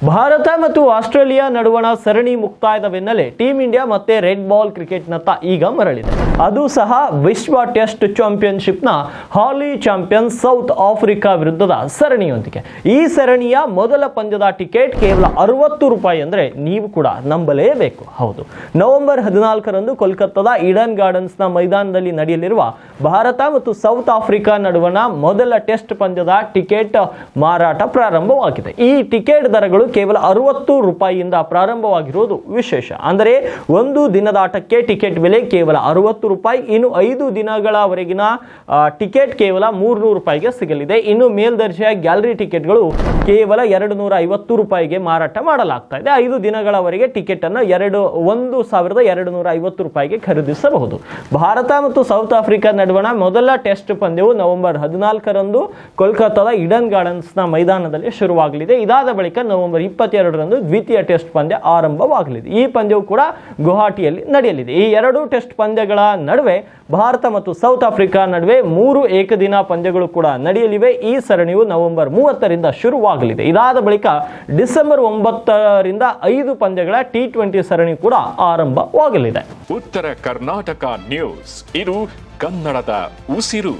ಭಾರತ ಮತ್ತು ಆಸ್ಟ್ರೇಲಿಯಾ ನಡುವಣ ಸರಣಿ ಮುಕ್ತಾಯದ ಬೆನ್ನಲ್ಲೇ ಟೀಂ ಇಂಡಿಯಾ ಮತ್ತೆ ರೆಡ್ ಬಾಲ್ ಕ್ರಿಕೆಟ್ನತ್ತ ಈಗ ಮರಳಿದೆ. ಅದು ಸಹ ವಿಶ್ವ ಟೆಸ್ಟ್ ಚಾಂಪಿಯನ್ಶಿಪ್ನ ಹಾಲಿ ಚಾಂಪಿಯನ್ ಸೌತ್ ಆಫ್ರಿಕಾ ವಿರುದ್ಧದ ಸರಣಿಯೊಂದಿಗೆ. ಈ ಸರಣಿಯ ಮೊದಲ ಪಂದ್ಯದ ಟಿಕೆಟ್ ಕೇವಲ ₹60 ಅಂದರೆ ನೀವು ಕೂಡ ನಂಬಲೇಬೇಕು. ಹೌದು, ನವೆಂಬರ್ 14ರಂದು ಕೋಲ್ಕತ್ತಾದ ಈಡನ್ ಗಾರ್ಡನ್ಸ್ನ ಮೈದಾನದಲ್ಲಿ ನಡೆಯಲಿರುವ ಭಾರತ ಮತ್ತು ಸೌತ್ ಆಫ್ರಿಕಾ ನಡುವಣ ಮೊದಲ ಟೆಸ್ಟ್ ಪಂದ್ಯದ ಟಿಕೆಟ್ ಮಾರಾಟ ಪ್ರಾರಂಭವಾಗಿದೆ. ಈ ಟಿಕೆಟ್ ದರಗಳು ಕೇವಲ ₹60 ಪ್ರಾರಂಭವಾಗಿರುವುದು ವಿಶೇಷ. ಅಂದರೆ ಒಂದು ದಿನದಾಟಕ್ಕೆ ಟಿಕೆಟ್ ಬೆಲೆ ಕೇವಲ ₹60. ಇನ್ನು 5 ದಿನಗಳವರೆಗಿನ ಟಿಕೆಟ್ ಕೇವಲ ₹300ಗೆ ಸಿಗಲಿದೆ. ಇನ್ನು ಮೇಲ್ದರ್ಜೆಯ ಗ್ಯಾಲರಿ ಟಿಕೆಟ್ಗಳು ಕೇವಲ ₹250ಗೆ ಮಾರಾಟ ಮಾಡಲಾಗ್ತಾ ಇದೆ. 5 ದಿನಗಳವರೆಗೆ ಟಿಕೆಟ್ ಅನ್ನು ₹1250ಗೆ ಖರೀದಿಸಬಹುದು. ಭಾರತ ಮತ್ತು ಸೌತ್ ಆಫ್ರಿಕಾ ನಡುವಣ ಮೊದಲ ಟೆಸ್ಟ್ ಪಂದ್ಯವು ನವೆಂಬರ್ 14ರಂದು ಕೋಲ್ಕತ್ತಾದ ಈಡನ್ ಗಾರ್ಡನ್ಸ್ನ ಮೈದಾನದಲ್ಲಿ ಶುರುವಾಗಲಿದೆ. ಇದಾದ ಬಳಿಕ ನವೆಂಬರ್ 22ರಂದು ದ್ವಿತೀಯ ಟೆಸ್ಟ್ ಪಂದ್ಯ ಆರಂಭವಾಗಲಿದೆ. ಈ ಪಂದ್ಯವು ಕೂಡ ಗುವಾಹಟಿಯಲ್ಲಿ ನಡೆಯಲಿದೆ. ಈ 2 ಟೆಸ್ಟ್ ಪಂದ್ಯಗಳ ನಡುವೆ ಭಾರತ ಮತ್ತು ಸೌತ್ ಆಫ್ರಿಕಾ ನಡುವೆ 3 ಏಕದಿನ ಪಂದ್ಯಗಳು ಕೂಡ ನಡೆಯಲಿವೆ. ಈ ಸರಣಿಯು ನವೆಂಬರ್ 30ರಿಂದ ಶುರುವಾಗಲಿದೆ. ಇದಾದ ಬಳಿಕ ಡಿಸೆಂಬರ್ 9ರಿಂದ 5 ಪಂದ್ಯಗಳ T20 ಸರಣಿ ಕೂಡ ಆರಂಭವಾಗಲಿದೆ. ಉತ್ತರ ಕರ್ನಾಟಕ ನ್ಯೂಸ್, ಇದು ಕನ್ನಡದ ಉಸಿರು.